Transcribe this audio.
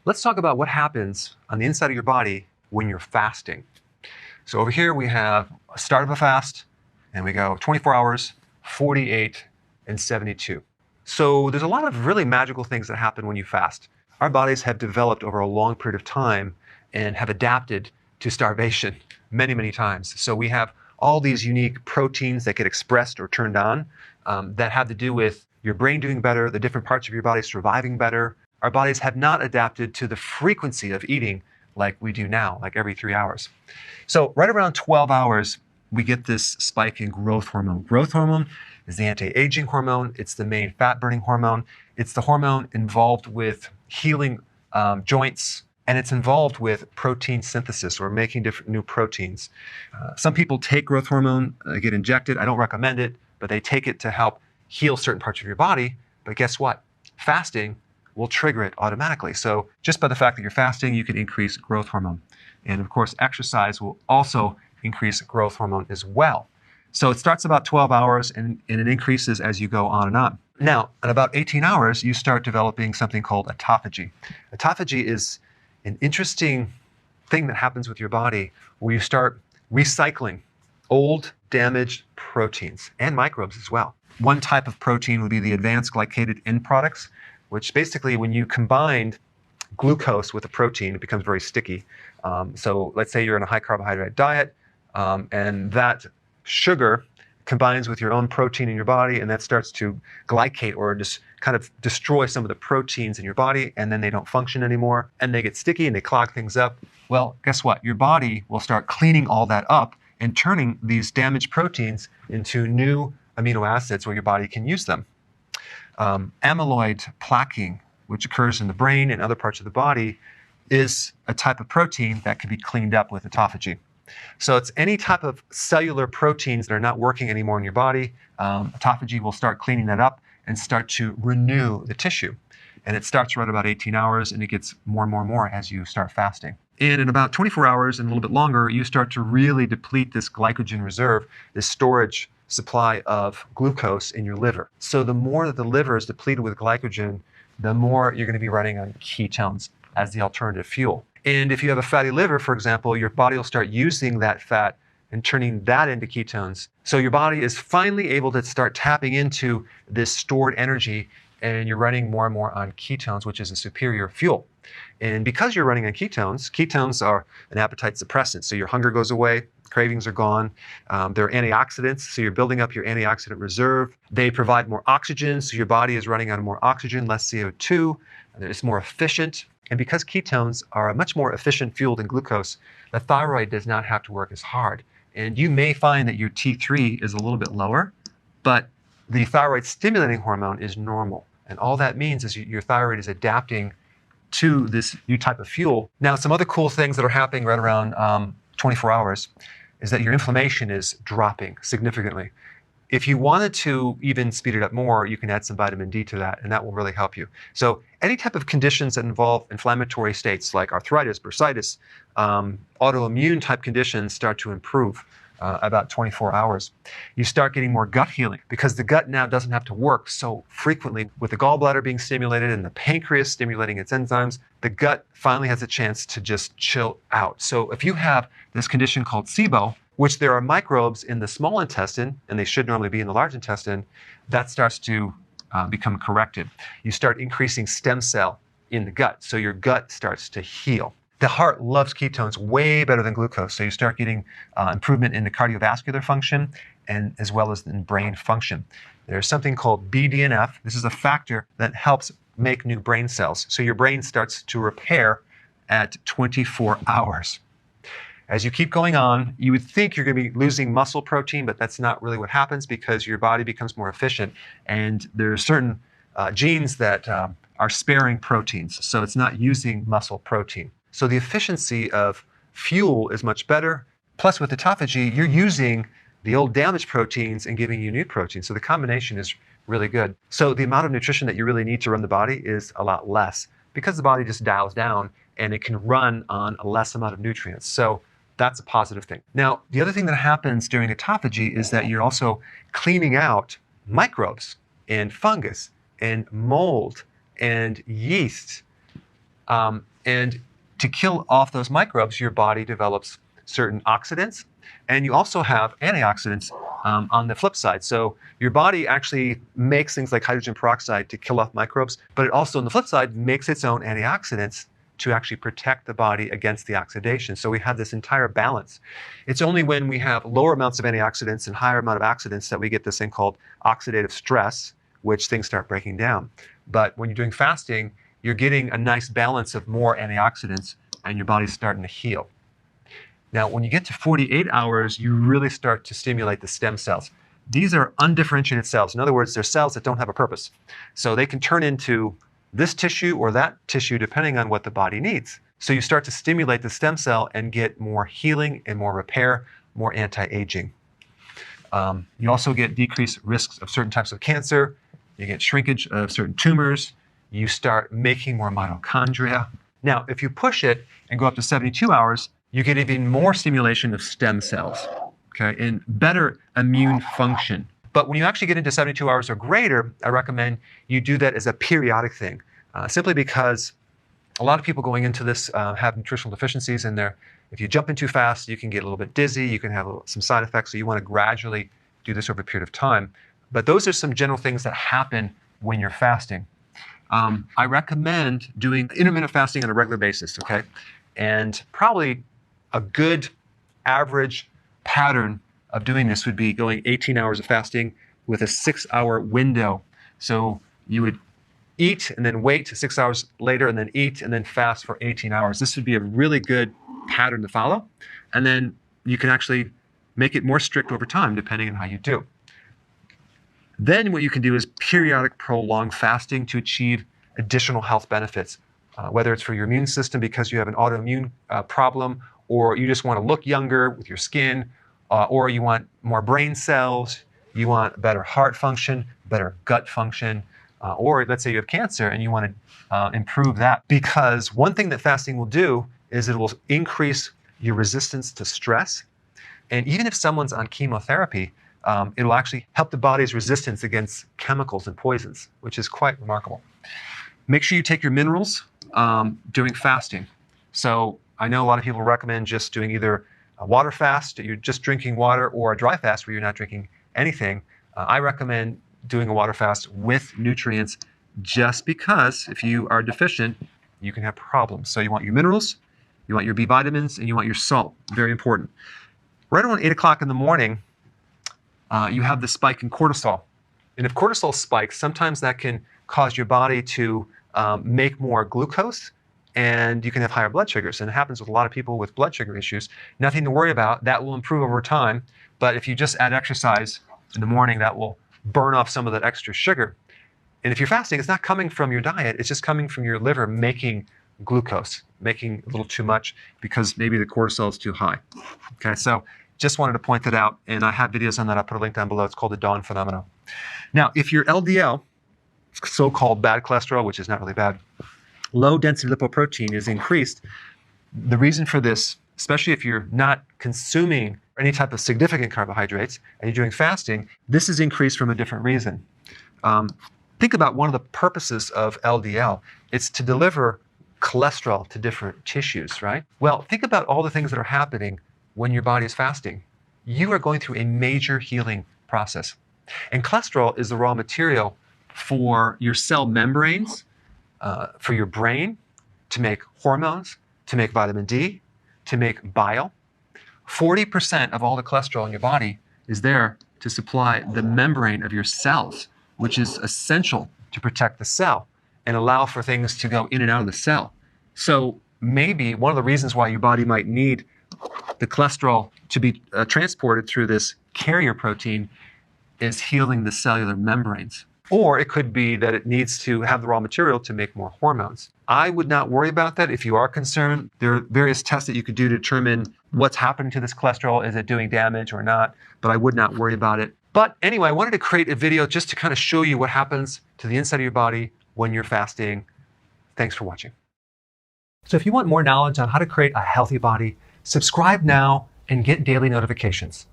Let's talk about what happens on the inside of your body when you're fasting. So over here we have a start of a fast, and we go 24 hours, 48, and 72. So there's a lot of really magical things that happen when you fast. Our bodies have developed over a long period of time and have adapted to starvation many, many times. So we have all these unique proteins that get expressed or turned on that have to do with your brain doing better, the different parts of your body surviving better. Our bodies have not adapted to the frequency of eating like we do now, like every 3 hours. So right around 12 hours, we get this spike in growth hormone. Growth hormone is the anti-aging hormone. It's the main fat-burning hormone. It's the hormone involved with healing joints, and it's involved with protein synthesis or making different new proteins. Some people take growth hormone, get injected. I don't recommend it, but they take it to help heal certain parts of your body. But guess what? Fasting will trigger it automatically. So just by the fact that you're fasting, you can increase growth hormone. And of course, exercise will also increase growth hormone as well. So it starts about 12 hours and it increases as you go on and on. Now, at about 18 hours, you start developing something called autophagy. Autophagy is an interesting thing that happens with your body where you start recycling old, damaged proteins and microbes as well. One type of protein would be the advanced glycated end products, which basically when you combine glucose with a protein, it becomes very sticky. So let's say you're on a high carbohydrate diet and that sugar combines with your own protein in your body, and that starts to glycate or just kind of destroy some of the proteins in your body, and then they don't function anymore, and they get sticky and they clog things up. Well, guess what? Your body will start cleaning all that up and turning these damaged proteins into new amino acids where your body can use them. Amyloid plaquing, which occurs in the brain and other parts of the body, is a type of protein that can be cleaned up with autophagy. So it's any type of cellular proteins that are not working anymore in your body. Autophagy will start cleaning that up and start to renew the tissue. And it starts right about 18 hours, and it gets more and more and more as you start fasting. And in about 24 hours and a little bit longer, you start to really deplete this glycogen reserve, this storage supply of glucose in your liver. So the more that the liver is depleted with glycogen, the more you're going to be running on ketones as the alternative fuel. And if you have a fatty liver, for example, your body will start using that fat and turning that into ketones. So your body is finally able to start tapping into this stored energy, and you're running more and more on ketones, which is a superior fuel. And because you're running on ketones, ketones are an appetite suppressant. So your hunger goes away, cravings are gone. They're antioxidants, so you're building up your antioxidant reserve. They provide more oxygen, so your body is running on more oxygen, less CO2. It's more efficient. And because ketones are a much more efficient fuel than glucose, the thyroid does not have to work as hard. And you may find that your T3 is a little bit lower, but the thyroid stimulating hormone is normal. And all that means is your thyroid is adapting to this new type of fuel. Now, some other cool things that are happening right around 24 hours is that your inflammation is dropping significantly. If you wanted to even speed it up more, you can add some vitamin D to that, and that will really help you. So any type of conditions that involve inflammatory states like arthritis, bursitis, autoimmune type conditions start to improve about 24 hours. You start getting more gut healing because the gut now doesn't have to work so frequently. With the gallbladder being stimulated and the pancreas stimulating its enzymes, the gut finally has a chance to just chill out. So if you have this condition called SIBO, which there are microbes in the small intestine, and they should normally be in the large intestine, that starts to become corrected. You start increasing stem cell in the gut, so your gut starts to heal. The heart loves ketones way better than glucose, so you start getting improvement in the cardiovascular function and as well as in brain function. There's something called BDNF. This is a factor that helps make new brain cells, so your brain starts to repair at 24 hours. As you keep going on, you would think you're going to be losing muscle protein, but that's not really what happens because your body becomes more efficient. And there are certain genes that are sparing proteins, so it's not using muscle protein. So the efficiency of fuel is much better. Plus with autophagy, you're using the old damaged proteins and giving you new proteins. So the combination is really good. So the amount of nutrition that you really need to run the body is a lot less because the body just dials down and it can run on a less amount of nutrients. So that's a positive thing. Now, the other thing that happens during autophagy is that you're also cleaning out microbes and fungus and mold and yeast And to kill off those microbes, your body develops certain oxidants, and you also have antioxidants on the flip side. So your body actually makes things like hydrogen peroxide to kill off microbes, but it also, on the flip side, makes its own antioxidants to actually protect the body against the oxidation. So we have this entire balance. It's only when we have lower amounts of antioxidants and higher amount of oxidants that we get this thing called oxidative stress, which things start breaking down. But when you're doing fasting, you're getting a nice balance of more antioxidants and your body's starting to heal. Now, when you get to 48 hours, you really start to stimulate the stem cells. These are undifferentiated cells. In other words, they're cells that don't have a purpose. So they can turn into this tissue or that tissue depending on what the body needs. So you start to stimulate the stem cell and get more healing and more repair, more anti-aging. You also get decreased risks of certain types of cancer. You get shrinkage of certain tumors. You start making more mitochondria. Now, if you push it and go up to 72 hours, you get even more stimulation of stem cells, okay, and better immune function. But when you actually get into 72 hours or greater, I recommend you do that as a periodic thing, simply because a lot of people going into this have nutritional deficiencies, and if you jump in too fast, you can get a little bit dizzy, you can have some side effects, so you want to gradually do this over a period of time. But those are some general things that happen when you're fasting. I recommend doing intermittent fasting on a regular basis, okay? And probably a good average pattern of doing this would be going 18 hours of fasting with a 6-hour window. So you would eat and then wait 6 hours later and then eat and then fast for 18 hours. This would be a really good pattern to follow. And then you can actually make it more strict over time depending on how you do. Then what you can do is periodic prolonged fasting to achieve additional health benefits, whether it's for your immune system because you have an autoimmune problem, or you just want to look younger with your skin, or you want more brain cells, you want better heart function, better gut function, or let's say you have cancer and you want to improve that. Because one thing that fasting will do is it will increase your resistance to stress. And even if someone's on chemotherapy, it will actually help the body's resistance against chemicals and poisons, which is quite remarkable. Make sure you take your minerals during fasting. So I know a lot of people recommend just doing either a water fast, you're just drinking water, or a dry fast where you're not drinking anything. I recommend doing a water fast with nutrients just because if you are deficient, you can have problems. So you want your minerals, you want your B vitamins, and you want your salt. Very important. Right around 8 o'clock in the morning, you have the spike in cortisol. And if cortisol spikes, sometimes that can cause your body to make more glucose, and you can have higher blood sugars. And it happens with a lot of people with blood sugar issues. Nothing to worry about. That will improve over time. But if you just add exercise in the morning, that will burn off some of that extra sugar. And if you're fasting, it's not coming from your diet. It's just coming from your liver making glucose, making a little too much because maybe the cortisol is too high. Okay, so just wanted to point that out. And I have videos on that. I'll put a link down below. It's called the Dawn Phenomenon. Now, if your LDL, so-called bad cholesterol, which is not really bad, low density lipoprotein is increased. The reason for this, especially if you're not consuming any type of significant carbohydrates and you're doing fasting, this is increased from a different reason. Think about one of the purposes of LDL. It's to deliver cholesterol to different tissues, right? Well, think about all the things that are happening when your body is fasting. You are going through a major healing process. And cholesterol is the raw material for your cell membranes, for your brain, to make hormones, to make vitamin D, to make bile. 40% of all the cholesterol in your body is there to supply the membrane of your cells, which is essential to protect the cell and allow for things to go in and out of the cell. So maybe one of the reasons why your body might need the cholesterol to be transported through this carrier protein is healing the cellular membranes. Or it could be that it needs to have the raw material to make more hormones. I would not worry about that if you are concerned. There are various tests that you could do to determine what's happening to this cholesterol. Is it doing damage or not? But I would not worry about it. But anyway, I wanted to create a video just to kind of show you what happens to the inside of your body when you're fasting. Thanks for watching. So if you want more knowledge on how to create a healthy body, subscribe now and get daily notifications.